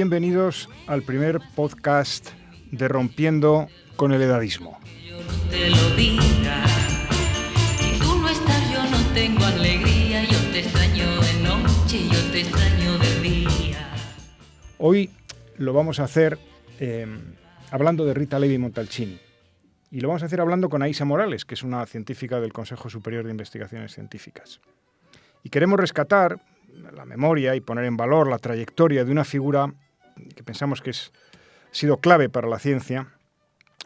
bienvenidos al primer podcast de Rompiendo con el Edadismo. Yo no te lo diga, si tú no estás yo no tengo alegría, yo te extraño de noche, yo te extraño de día. Hoy lo vamos a hacer hablando de Rita Levi Montalcini. Y lo vamos a hacer hablando con Aísa Morales, que es una científica del Consejo Superior de Investigaciones Científicas. Y queremos rescatar la memoria y poner en valor la trayectoria de una figura que pensamos que ha sido clave para la ciencia,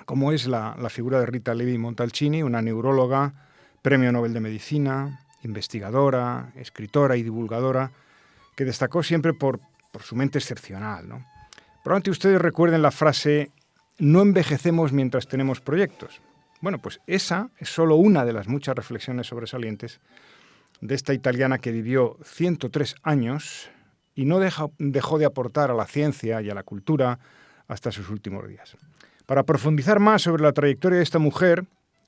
como es la figura de Rita Levi Montalcini, una neuróloga, premio Nobel de Medicina, investigadora, escritora y divulgadora, que destacó siempre por su mente excepcional, ¿no? Probablemente ustedes recuerden la frase «no envejecemos mientras tenemos proyectos». Bueno, pues esa es solo una de las muchas reflexiones sobresalientes de esta italiana que vivió 103 años y no dejó de aportar a la ciencia y a la cultura hasta sus últimos días. Para profundizar más sobre la trayectoria de esta mujer,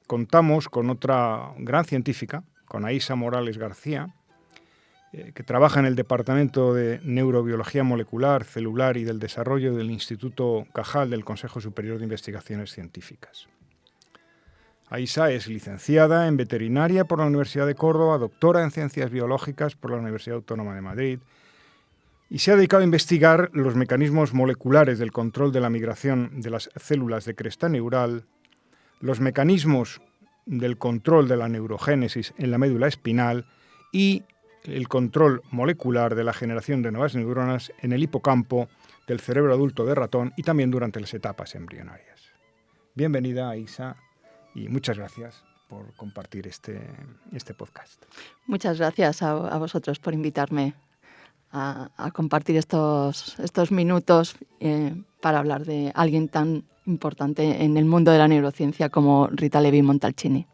contamos con otra gran científica, con Aísa Morales García, que trabaja en el Departamento de Neurobiología Molecular, Celular y del Desarrollo del Instituto Cajal del Consejo Superior de Investigaciones Científicas. Aísa es licenciada en veterinaria por la Universidad de Córdoba, doctora en ciencias biológicas por la Universidad Autónoma de Madrid y se ha dedicado a investigar los mecanismos moleculares del control de la migración de las células de cresta neural, los mecanismos del control de la neurogénesis en la médula espinal y el control molecular de la generación de nuevas neuronas en el hipocampo del cerebro adulto de ratón y también durante las etapas embrionarias. Bienvenida, Aísa. Y muchas gracias por compartir este podcast. Muchas gracias a vosotros por invitarme a compartir estos minutos para hablar de alguien tan importante en el mundo de la neurociencia como Rita Levi Montalcini.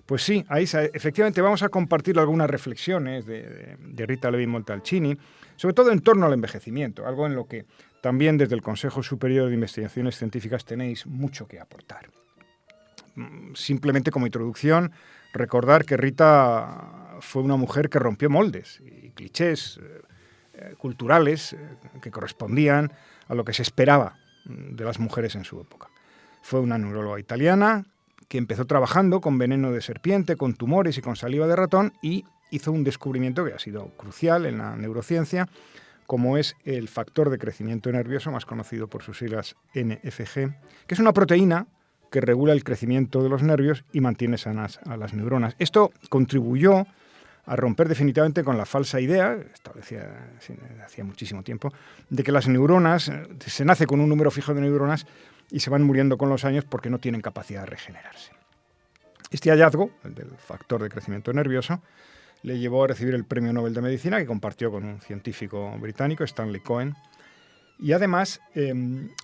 Pues sí, Aísa, efectivamente vamos a compartir algunas reflexiones de Rita Levi Montalcini, sobre todo en torno al envejecimiento, algo en lo que también desde el Consejo Superior de Investigaciones Científicas tenéis mucho que aportar. Simplemente como introducción, recordar que Rita fue una mujer que rompió moldes y clichés culturales que correspondían a lo que se esperaba de las mujeres en su época. Fue una neuróloga italiana que empezó trabajando con veneno de serpiente, con tumores y con saliva de ratón y hizo un descubrimiento que ha sido crucial en la neurociencia, como es el factor de crecimiento nervioso, más conocido por sus siglas NfG, que es una proteína que regula el crecimiento de los nervios y mantiene sanas a las neuronas. Esto contribuyó a romper definitivamente con la falsa idea, establecida hacía muchísimo tiempo, de que las neuronas, se nace con un número fijo de neuronas y se van muriendo con los años porque no tienen capacidad de regenerarse. Este hallazgo, el del factor de crecimiento nervioso, le llevó a recibir el Premio Nobel de Medicina, que compartió con un científico británico, Stanley Cohen. Y además,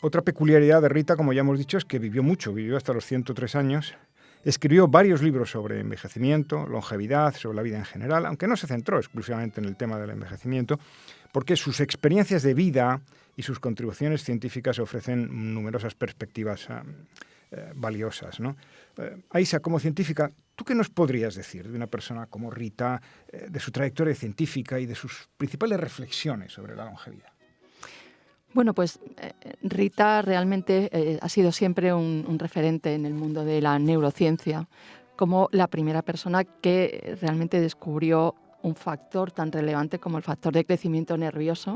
otra peculiaridad de Rita, como ya hemos dicho, es que vivió mucho, vivió hasta los 103 años, escribió varios libros sobre envejecimiento, longevidad, sobre la vida en general, aunque no se centró exclusivamente en el tema del envejecimiento, porque sus experiencias de vida y sus contribuciones científicas ofrecen numerosas perspectivas valiosas, ¿no? Aísa, como científica, ¿tú qué nos podrías decir de una persona como Rita, de su trayectoria científica y de sus principales reflexiones sobre la longevidad? Bueno, pues Rita realmente ha sido siempre un referente en el mundo de la neurociencia, como la primera persona que realmente descubrió un factor tan relevante como el factor de crecimiento nervioso.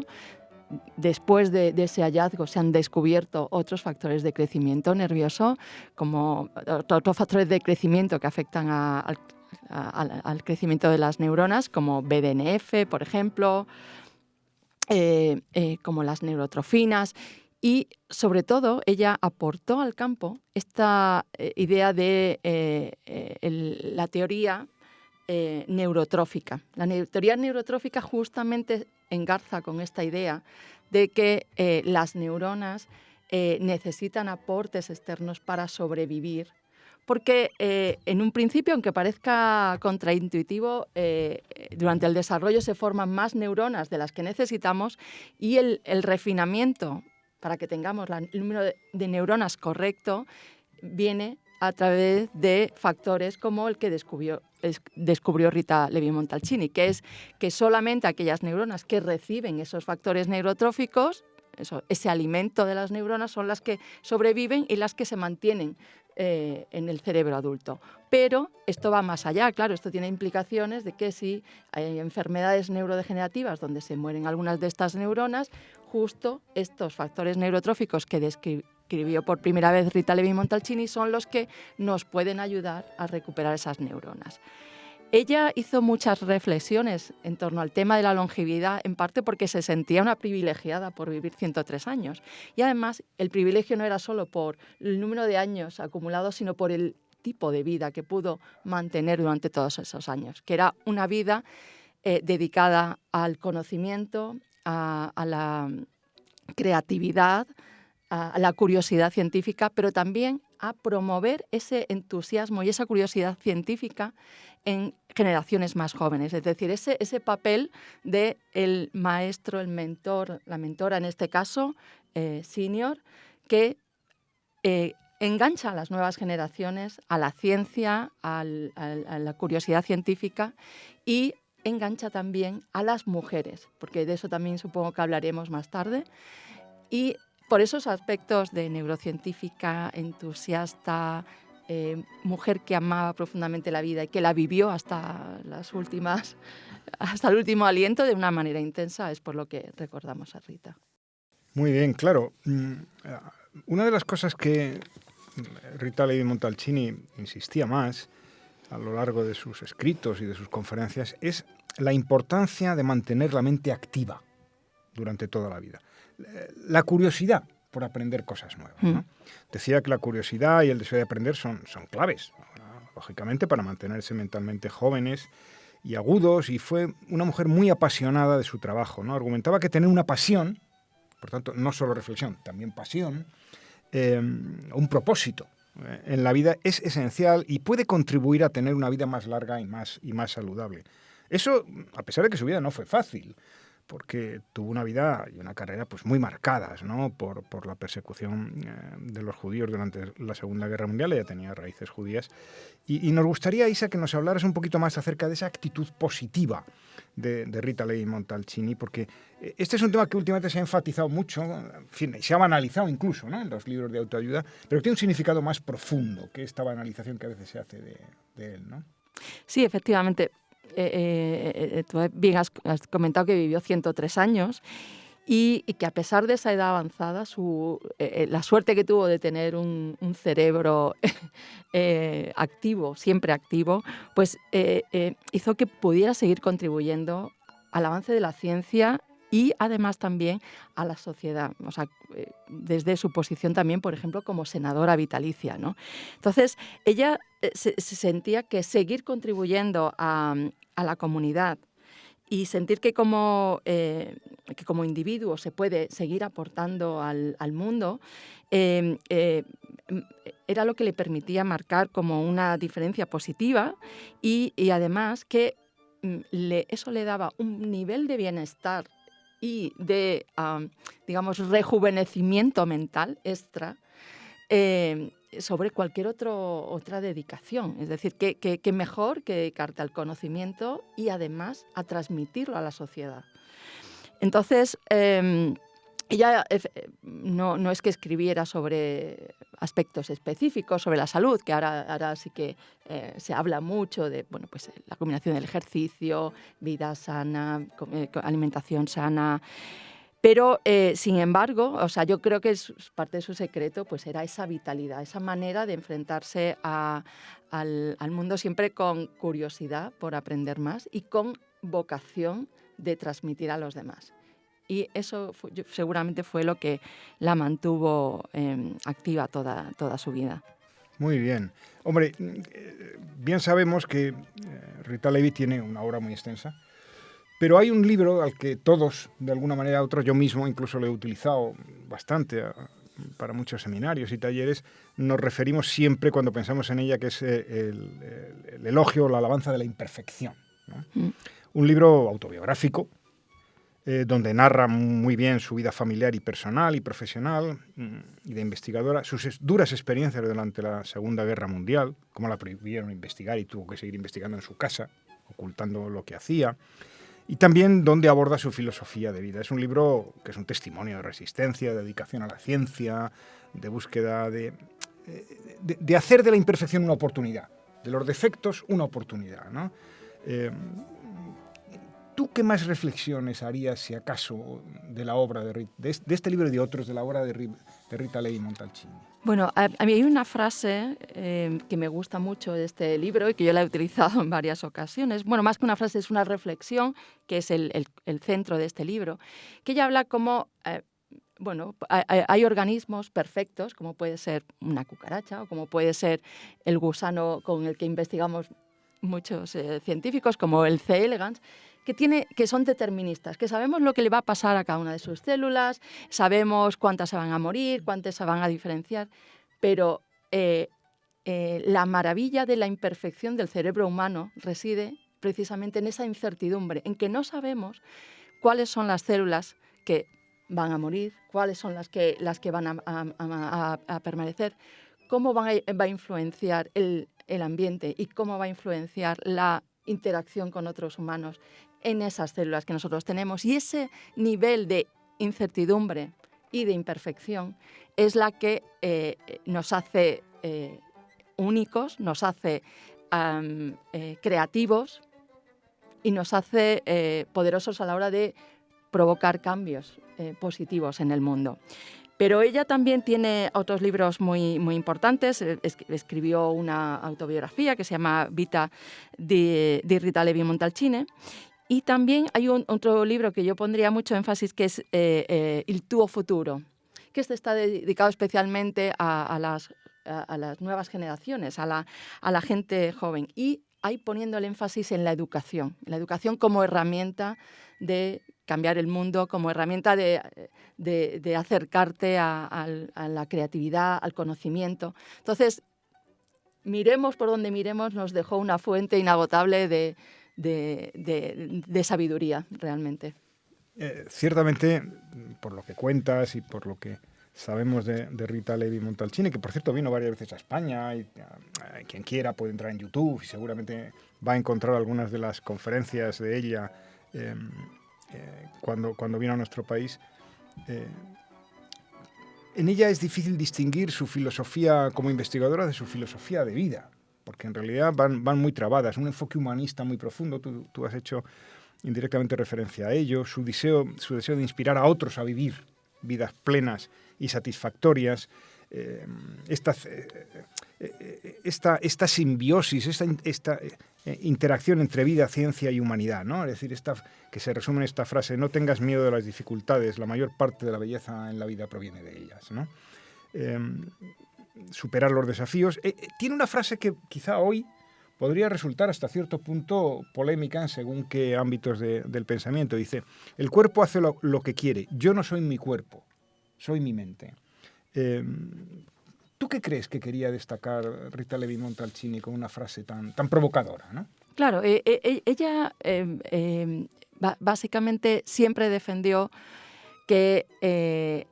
Después de ese hallazgo se han descubierto otros factores de crecimiento nervioso, como otros factores de crecimiento que afectan al crecimiento de las neuronas, como BDNF, por ejemplo, como las neurotrofinas, y sobre todo ella aportó al campo esta idea de la teoría neurotrófica. La teoría neurotrófica justamente engarza con esta idea de que las neuronas necesitan aportes externos para sobrevivir, porque en un principio, aunque parezca contraintuitivo, durante el desarrollo se forman más neuronas de las que necesitamos y el refinamiento para que tengamos el número de neuronas correcto viene a través de factores como el que descubrió Rita Levi Montalcini, que es que solamente aquellas neuronas que reciben esos factores neurotróficos ese alimento de las neuronas son las que sobreviven y las que se mantienen en el cerebro adulto. Pero esto va más allá, claro, esto tiene implicaciones de que si hay enfermedades neurodegenerativas donde se mueren algunas de estas neuronas, justo estos factores neurotróficos que describió por primera vez Rita Levi-Montalcini son los que nos pueden ayudar a recuperar esas neuronas. Ella hizo muchas reflexiones en torno al tema de la longevidad, en parte porque se sentía una privilegiada por vivir 103 años. Y además, el privilegio no era solo por el número de años acumulados, sino por el tipo de vida que pudo mantener durante todos esos años, que era una vida dedicada al conocimiento, a la creatividad, a la curiosidad científica, pero también a promover ese entusiasmo y esa curiosidad científica en generaciones más jóvenes. Es decir, ese papel del maestro, el mentor, la mentora en este caso, senior, que engancha a las nuevas generaciones a la ciencia, a la curiosidad científica y engancha también a las mujeres, porque de eso también supongo que hablaremos más tarde. Y por esos aspectos de neurocientífica, entusiasta, mujer que amaba profundamente la vida y que la vivió hasta el último aliento de una manera intensa, es por lo que recordamos a Rita. Muy bien, claro. Una de las cosas que Rita Levi-Montalcini insistía más a lo largo de sus escritos y de sus conferencias es la importancia de mantener la mente activa durante toda la vida. La curiosidad por aprender cosas nuevas, ¿no? Decía que la curiosidad y el deseo de aprender son claves, lógicamente, para mantenerse mentalmente jóvenes y agudos, y fue una mujer muy apasionada de su trabajo, ¿no? Argumentaba que tener una pasión, por tanto, no solo reflexión, también pasión, un propósito en la vida es esencial y puede contribuir a tener una vida más larga y más saludable. Eso, a pesar de que su vida no fue fácil, porque tuvo una vida y una carrera pues muy marcadas, ¿no? por la persecución de los judíos durante la Segunda Guerra Mundial. Ella tenía raíces judías. Y nos gustaría, Isa, que nos hablaras un poquito más acerca de esa actitud positiva de Rita Levi-Montalcini, porque este es un tema que últimamente se ha enfatizado mucho, en fin, se ha banalizado incluso, ¿no? En los libros de autoayuda, pero tiene un significado más profundo que esta banalización que a veces se hace de él, ¿no? Sí, efectivamente. Tú bien has comentado que vivió 103 años y que a pesar de esa edad avanzada, la suerte que tuvo de tener un cerebro activo, siempre activo, pues hizo que pudiera seguir contribuyendo al avance de la ciencia y además también a la sociedad, o sea, desde su posición también, por ejemplo, como senadora vitalicia, ¿no? Entonces, ella se sentía que seguir contribuyendo a la comunidad y sentir que como individuo se puede seguir aportando al mundo, era lo que le permitía marcar como una diferencia positiva y además que eso le daba un nivel de bienestar y de, digamos, rejuvenecimiento mental extra sobre cualquier otra dedicación. Es decir, que mejor que dedicarte al conocimiento y además a transmitirlo a la sociedad. Entonces, ella no es que escribiera sobre aspectos específicos, sobre la salud, que ahora sí que se habla mucho de pues, la combinación del ejercicio, vida sana, alimentación sana. Pero, sin embargo, o sea, yo creo que parte de su secreto pues, era esa vitalidad, esa manera de enfrentarse al mundo siempre con curiosidad por aprender más y con vocación de transmitir a los demás. Y eso seguramente fue lo que la mantuvo activa toda su vida. Muy bien. Hombre, bien sabemos que Rita Levi tiene una obra muy extensa, pero hay un libro al que todos, de alguna manera u otra, yo mismo incluso lo he utilizado bastante para muchos seminarios y talleres, nos referimos siempre cuando pensamos en ella, que es el elogio o la alabanza de la imperfección, ¿no? Un libro autobiográfico, donde narra muy bien su vida familiar y personal y profesional y de investigadora, sus duras experiencias durante la Segunda Guerra Mundial, cómo la prohibieron investigar y tuvo que seguir investigando en su casa, ocultando lo que hacía, y también donde aborda su filosofía de vida. Es un libro que es un testimonio de resistencia, de dedicación a la ciencia, de búsqueda de hacer de la imperfección una oportunidad, de los defectos una oportunidad, ¿no? ¿Tú qué más reflexiones harías, si acaso, de la obra de este libro y de otros, de la obra de Rita Levi Montalcini? Bueno, a mí hay una frase que me gusta mucho de este libro y que yo la he utilizado en varias ocasiones. Bueno, más que una frase, es una reflexión, que es el centro de este libro, que ella habla como... bueno, hay organismos perfectos, como puede ser una cucaracha o como puede ser el gusano con el que investigamos muchos científicos, como el C. elegans, que son deterministas, que sabemos lo que le va a pasar a cada una de sus células, sabemos cuántas se van a morir, cuántas se van a diferenciar, pero la maravilla de la imperfección del cerebro humano reside precisamente en esa incertidumbre, en que no sabemos cuáles son las células que van a morir, cuáles son las que van a permanecer, cómo va a influenciar el ambiente y cómo va a influenciar la interacción con otros humanos en esas células que nosotros tenemos. Y ese nivel de incertidumbre y de imperfección es la que nos hace únicos, nos hace creativos y nos hace poderosos a la hora de provocar cambios positivos en el mundo. Pero ella también tiene otros libros muy, muy importantes. Escribió una autobiografía que se llama Vita di Rita Levi Montalcini. Y también hay otro libro que yo pondría mucho énfasis, que es Il tuo futuro, que está dedicado especialmente a las nuevas generaciones, a la gente joven. Y ahí poniendo el énfasis en la educación como herramienta de cambiar el mundo, como herramienta de acercarte a la creatividad, al conocimiento. Entonces, miremos por donde miremos, nos dejó una fuente inagotable de sabiduría, realmente. Ciertamente, por lo que cuentas y por lo que sabemos de Rita Levi Montalcini, que por cierto vino varias veces a España, y quien quiera puede entrar en YouTube y seguramente va a encontrar algunas de las conferencias de ella cuando vino a nuestro país. En ella es difícil distinguir su filosofía como investigadora de su filosofía de vida, porque en realidad van muy trabadas, un enfoque humanista muy profundo. Tú has hecho indirectamente referencia a ello, su deseo de inspirar a otros a vivir vidas plenas y satisfactorias, esta simbiosis, esta interacción entre vida, ciencia y humanidad, ¿no? Es decir, que se resume en esta frase: no tengas miedo de las dificultades, la mayor parte de la belleza en la vida proviene de ellas, ¿no? Superar los desafíos. Tiene una frase que quizá hoy podría resultar hasta cierto punto polémica en según qué ámbitos del pensamiento. Dice: el cuerpo hace lo que quiere, yo no soy mi cuerpo, soy mi mente. ¿Tú qué crees que quería destacar Rita Levi Montalcini con una frase tan provocadora, ¿no? Claro, ella básicamente siempre defendió que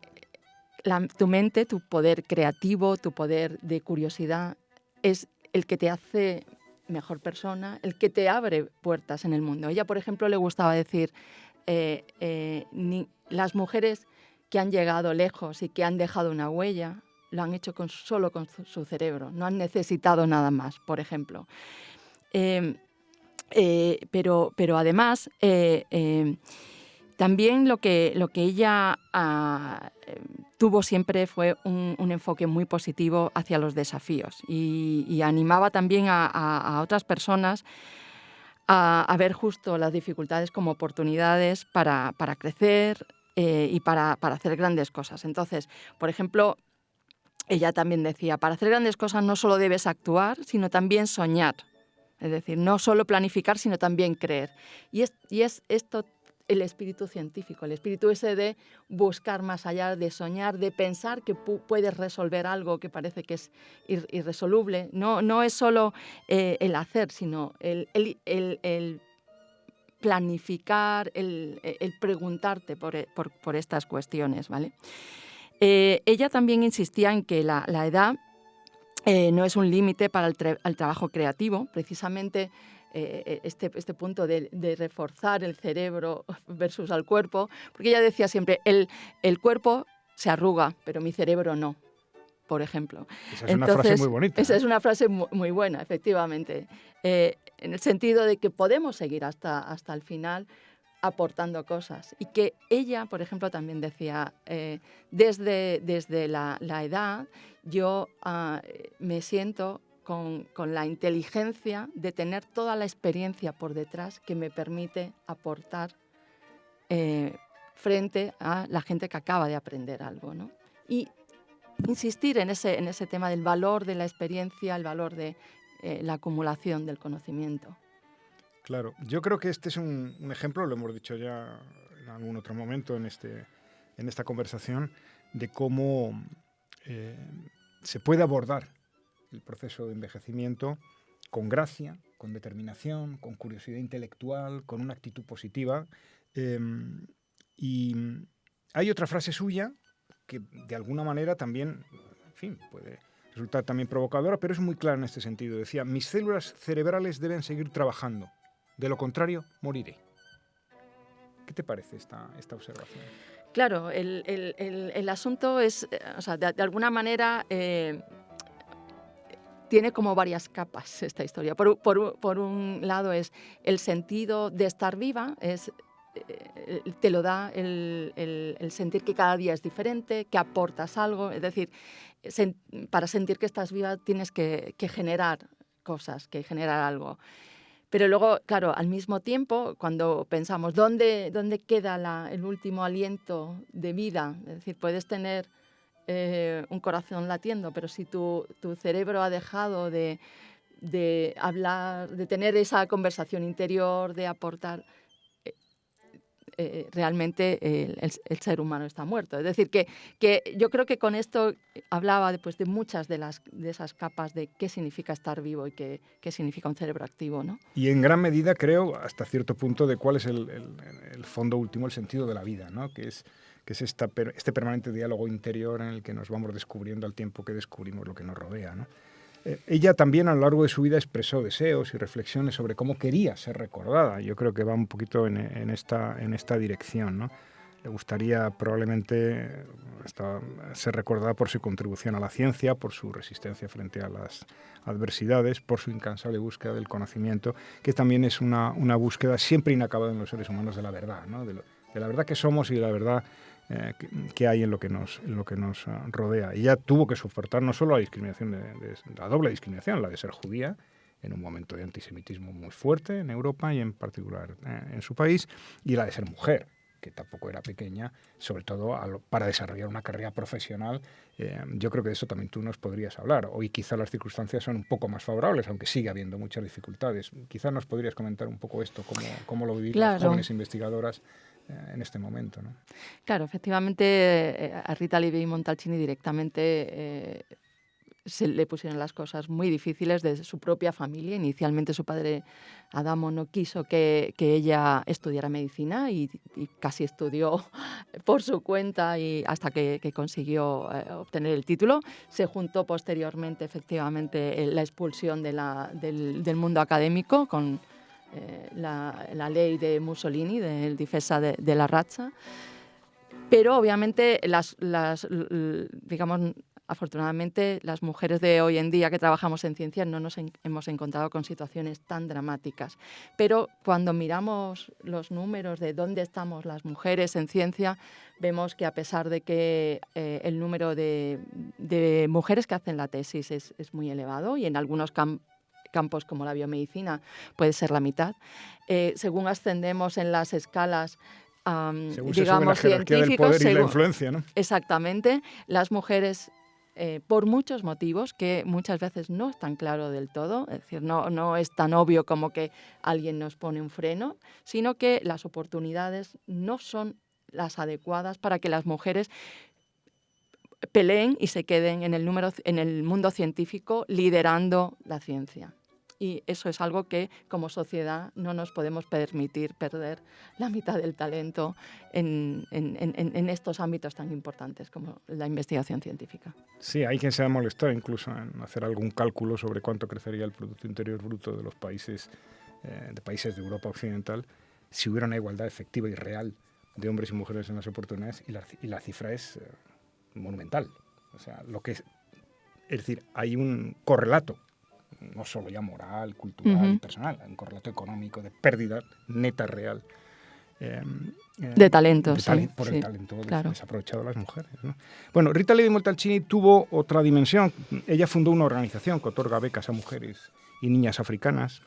tu mente, tu poder creativo, tu poder de curiosidad es el que te hace mejor persona, el que te abre puertas en el mundo. Ella, por ejemplo, le gustaba decir, las mujeres que han llegado lejos y que han dejado una huella, lo han hecho solo con su cerebro, no han necesitado nada más, por ejemplo. Pero además, también lo que ella tuvo siempre fue un enfoque muy positivo hacia los desafíos y animaba también a otras personas a ver justo las dificultades como oportunidades para crecer y para hacer grandes cosas. Entonces, por ejemplo, ella también decía, para hacer grandes cosas no solo debes actuar, sino también soñar. Es decir, no solo planificar, sino también creer. Y es esto el espíritu científico, el espíritu ese de buscar más allá, de soñar, de pensar que puedes resolver algo que parece que es irresoluble. No es solo el hacer, sino el planificar, el preguntarte por estas cuestiones, ¿vale? Ella también insistía en que la edad no es un límite para el trabajo creativo. Precisamente este punto de reforzar el cerebro versus al cuerpo, porque ella decía siempre, el cuerpo se arruga, pero mi cerebro no, por ejemplo. Esa es una frase muy bonita. Esa es una frase muy buena, efectivamente, en el sentido de que podemos seguir hasta el final aportando cosas. Y que ella, por ejemplo, también decía, desde la edad, yo me siento con la inteligencia de tener toda la experiencia por detrás que me permite aportar frente a la gente que acaba de aprender algo, ¿no? Y insistir en ese tema del valor de la experiencia, el valor de la acumulación del conocimiento. Claro, yo creo que este es un ejemplo, lo hemos dicho ya en algún otro momento en esta conversación, de cómo se puede abordar el proceso de envejecimiento con gracia, con determinación, con curiosidad intelectual, con una actitud positiva. Y hay otra frase suya que de alguna manera también, en fin, puede resultar también provocadora, pero es muy clara en este sentido. Decía, mis células cerebrales deben seguir trabajando, de lo contrario, moriré. ¿Qué te parece esta observación? Claro, el asunto es, o sea, de alguna manera tiene como varias capas esta historia. Por un lado es el sentido de estar viva, te lo da el sentir que cada día es diferente, que aportas algo. Es decir, para sentir que estás viva tienes que generar cosas, que generar algo. Pero luego, claro, al mismo tiempo, cuando pensamos ¿dónde queda el último aliento de vida? Es decir, puedes tener un corazón latiendo, pero si tu cerebro ha dejado de hablar, de tener esa conversación interior, de aportar, realmente el ser humano está muerto. Es decir, que yo creo que con esto hablaba de muchas de esas capas de qué significa estar vivo y qué significa un cerebro activo, ¿no? Y en gran medida creo, hasta cierto punto, de cuál es el fondo último, el sentido de la vida, ¿no? Que es este permanente diálogo interior en el que nos vamos descubriendo al tiempo que descubrimos lo que nos rodea, ¿no? Ella también a lo largo de su vida expresó deseos y reflexiones sobre cómo quería ser recordada. Yo creo que va un poquito en esta dirección, ¿no? Le gustaría probablemente ser recordada por su contribución a la ciencia, por su resistencia frente a las adversidades, por su incansable búsqueda del conocimiento, que también es una búsqueda siempre inacabada en los seres humanos de la verdad, ¿no? De la verdad que somos y de la verdad que hay en lo que nos rodea. Ella tuvo que soportar no solo la discriminación, la doble discriminación, la de ser judía, en un momento de antisemitismo muy fuerte en Europa y en particular en su país, y la de ser mujer, que tampoco era pequeña, sobre todo para desarrollar una carrera profesional. Yo creo que de eso también tú nos podrías hablar. Hoy quizá las circunstancias son un poco más favorables, aunque sigue habiendo muchas dificultades. Quizá nos podrías comentar un poco esto, cómo lo vivís las jóvenes investigadoras en este momento, ¿no? Claro, efectivamente a Rita Levi-Montalcini directamente se le pusieron las cosas muy difíciles de su propia familia. Inicialmente su padre Adamo no quiso que ella estudiara medicina y casi estudió por su cuenta y hasta que consiguió obtener el título. Se juntó posteriormente efectivamente la expulsión del mundo académico con la ley de Mussolini, del Difesa de la Razza, pero obviamente digamos, afortunadamente las mujeres de hoy en día que trabajamos en ciencia no nos hemos encontrado con situaciones tan dramáticas, pero cuando miramos los números de dónde estamos las mujeres en ciencia, vemos que a pesar de que el número de mujeres que hacen la tesis es muy elevado y en algunos campos como la biomedicina puede ser la mitad. Según ascendemos en las escalas, según digamos, se sube la jerarquía del poder y la influencia, ¿no? Exactamente. Las mujeres, por muchos motivos que muchas veces no están claro del todo, es decir, no es tan obvio como que alguien nos pone un freno, sino que las oportunidades no son las adecuadas para que las mujeres peleen y se queden en el mundo científico liderando la ciencia. y eso es algo que como sociedad no nos podemos permitir perder la mitad del talento en estos ámbitos tan importantes como la investigación científica. Sí, hay quien se ha molestado incluso en hacer algún cálculo sobre cuánto crecería el Producto Interior Bruto de los países de Europa Occidental si hubiera una igualdad efectiva y real de hombres y mujeres en las oportunidades, y la cifra es monumental. O sea, es decir, hay un correlato, no solo ya moral, cultural, personal, hay un correlato económico de pérdida neta real. De talento, por el talento desaprovechado de las mujeres, ¿no? Bueno, Rita Levi Montalcini tuvo otra dimensión. Ella fundó una organización que otorga becas a mujeres y niñas africanas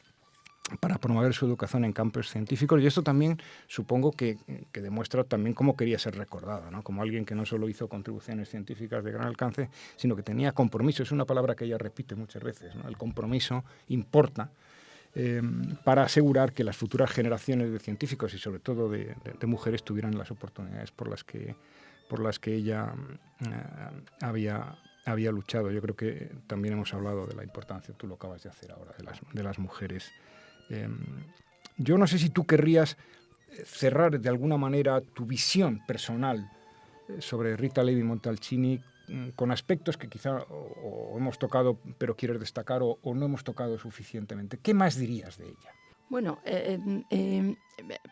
para promover su educación en campos científicos, y esto también supongo que demuestra también cómo quería ser recordada, ¿no? Como alguien que no solo hizo contribuciones científicas de gran alcance, sino que tenía compromiso. Es una palabra que ella repite muchas veces, ¿no? El compromiso importa, para asegurar que las futuras generaciones de científicos y sobre todo de mujeres tuvieran las oportunidades por las que ella había luchado. Yo creo que también hemos hablado de la importancia, tú lo acabas de hacer ahora, de las mujeres. Yo no sé si tú querrías cerrar de alguna manera tu visión personal sobre Rita Levi Montalcini con aspectos que quizá o hemos tocado pero quieres destacar o no hemos tocado suficientemente. ¿Qué más dirías de ella? Bueno,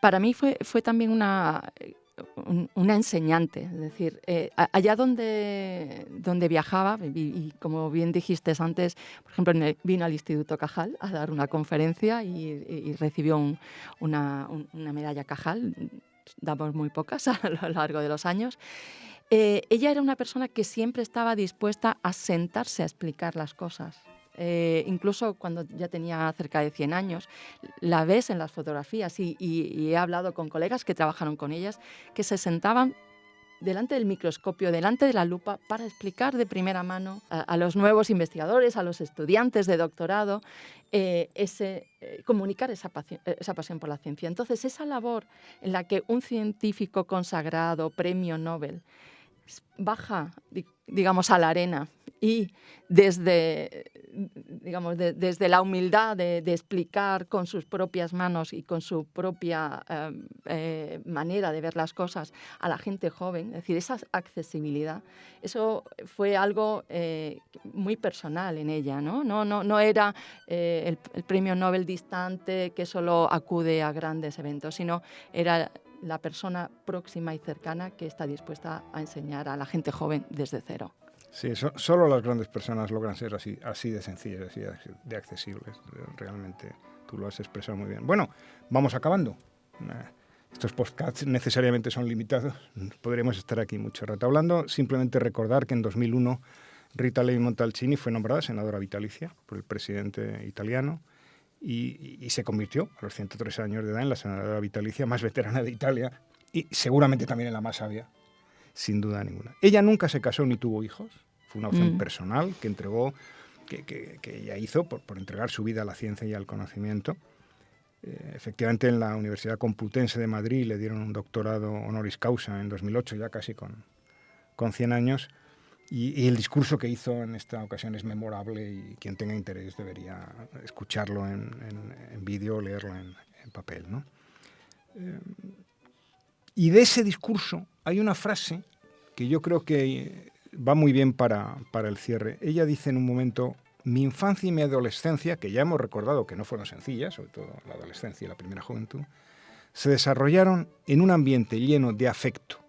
para mí fue también una enseñante, es decir, allá donde viajaba, y como bien dijiste antes, por ejemplo, vino al Instituto Cajal a dar una conferencia y recibió una medalla Cajal. Damos muy pocas a lo largo de los años. Ella era una persona que siempre estaba dispuesta a sentarse a explicar las cosas. Incluso cuando ya tenía cerca de 100 años, la ves en las fotografías y he hablado con colegas que trabajaron con ellas, que se sentaban delante del microscopio, delante de la lupa, para explicar de primera mano a los nuevos investigadores, a los estudiantes de doctorado, comunicar esa pasión por la ciencia. Entonces, esa labor en la que un científico consagrado, premio Nobel, baja, digamos, a la arena y desde la humildad de explicar con sus propias manos y con su propia manera de ver las cosas a la gente joven, es decir, esa accesibilidad, eso fue algo muy personal en ella, ¿no? No era el premio Nobel distante que solo acude a grandes eventos, sino era la persona próxima y cercana que está dispuesta a enseñar a la gente joven desde cero. Sí, solo las grandes personas logran ser así de sencillas, así de accesibles. Realmente tú lo has expresado muy bien. Bueno, vamos acabando. Estos podcasts necesariamente son limitados. Podríamos estar aquí mucho rato hablando. Simplemente recordar que en 2001 Rita Levi Montalcini fue nombrada senadora vitalicia por el presidente italiano y se convirtió a los 103 años de edad en la senadora vitalicia más veterana de Italia y seguramente también en la más sabia, sin duda ninguna. Ella nunca se casó ni tuvo hijos. Fue una opción personal que entregó, que ella hizo por entregar su vida a la ciencia y al conocimiento. Efectivamente, en la Universidad Complutense de Madrid le dieron un doctorado honoris causa en 2008, ya casi con 100 años. Y el discurso que hizo en esta ocasión es memorable y quien tenga interés debería escucharlo en vídeo o leerlo en papel, ¿no? Y de ese discurso hay una frase que yo creo que va muy bien para el cierre. Ella dice en un momento: mi infancia y mi adolescencia, que ya hemos recordado que no fueron sencillas, sobre todo la adolescencia y la primera juventud, se desarrollaron en un ambiente lleno de afecto.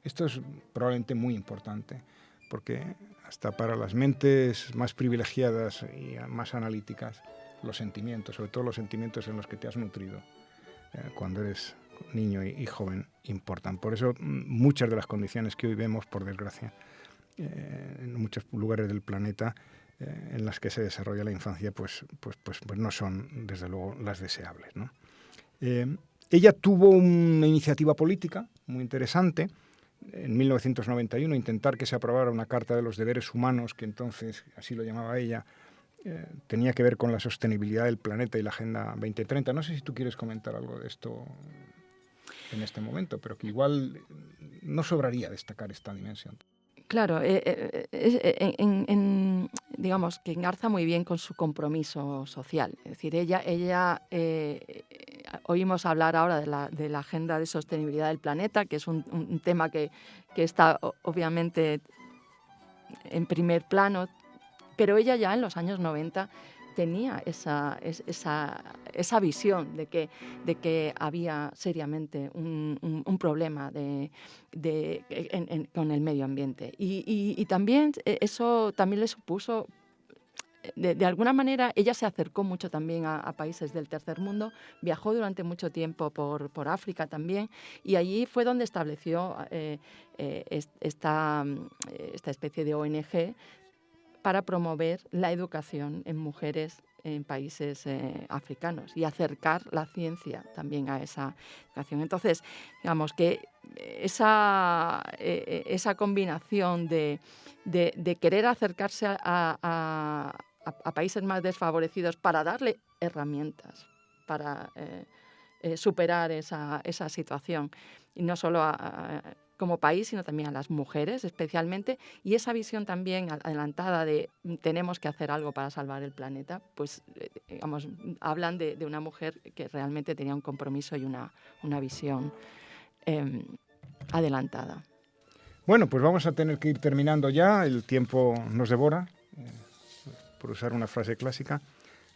Esto es probablemente muy importante, porque hasta para las mentes más privilegiadas y más analíticas, los sentimientos, sobre todo los sentimientos en los que te has nutrido cuando eres niño y joven, importan. Por eso muchas de las condiciones que hoy vemos, por desgracia, en muchos lugares del planeta, en las que se desarrolla la infancia, pues no son, desde luego, las deseables, ¿no? Ella tuvo una iniciativa política muy interesante. En 1991, intentar que se aprobara una Carta de los Deberes Humanos, que entonces, así lo llamaba ella, tenía que ver con la sostenibilidad del planeta y la Agenda 2030. No sé si tú quieres comentar algo de esto en este momento, pero que igual no sobraría destacar esta dimensión. Claro, digamos que engarza muy bien con su compromiso social. Es decir, ella oímos hablar ahora de la Agenda de Sostenibilidad del Planeta, que es un tema que está obviamente en primer plano, pero ella ya en los años 90 tenía esa visión de que había seriamente un problema con el medio ambiente. Y también eso también le supuso, de alguna manera, ella se acercó mucho también a países del tercer mundo, viajó durante mucho tiempo por África también, y allí fue donde estableció esta especie de ONG para promover la educación en mujeres en países africanos y acercar la ciencia también a esa educación. Entonces, digamos que esa combinación de querer acercarse a países más desfavorecidos para darle herramientas para superar esa situación, y no solo como país, sino también a las mujeres especialmente, y esa visión también adelantada de tenemos que hacer algo para salvar el planeta, pues digamos, hablan de una mujer que realmente tenía un compromiso y una visión adelantada. Bueno, pues vamos a tener que ir terminando ya, el tiempo nos devora, por usar una frase clásica.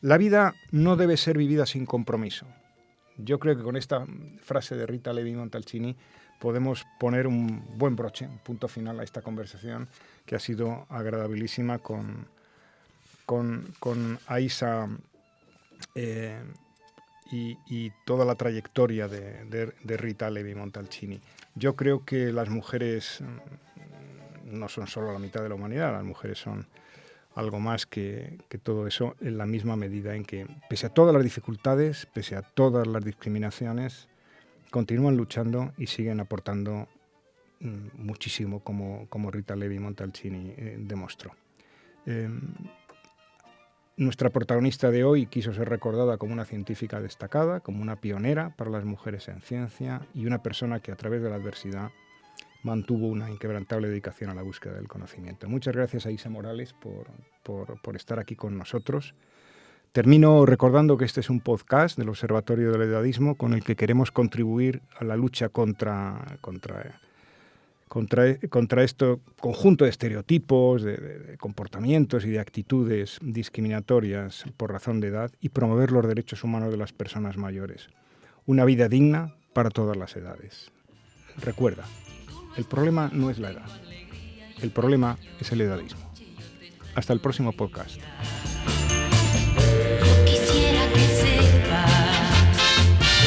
La vida no debe ser vivida sin compromiso. Yo creo que con esta frase de Rita Levi Montalcini podemos poner un buen broche, un punto final a esta conversación que ha sido agradabilísima con Aisa y toda la trayectoria de Rita Levi Montalcini. Yo creo que las mujeres no son solo la mitad de la humanidad, las mujeres son algo más que todo eso, en la misma medida en que, pese a todas las dificultades, pese a todas las discriminaciones, continúan luchando y siguen aportando muchísimo, como Rita Levi Montalcini demostró. Nuestra protagonista de hoy quiso ser recordada como una científica destacada, como una pionera para las mujeres en ciencia y una persona que a través de la adversidad mantuvo una inquebrantable dedicación a la búsqueda del conocimiento. Muchas gracias a Aisa Morales por estar aquí con nosotros. Termino recordando que este es un podcast del Observatorio del Edadismo con el que queremos contribuir a la lucha contra este conjunto de estereotipos, de comportamientos y de actitudes discriminatorias por razón de edad y promover los derechos humanos de las personas mayores. Una vida digna para todas las edades. Recuerda, el problema no es la edad, el problema es el edadismo. Hasta el próximo podcast.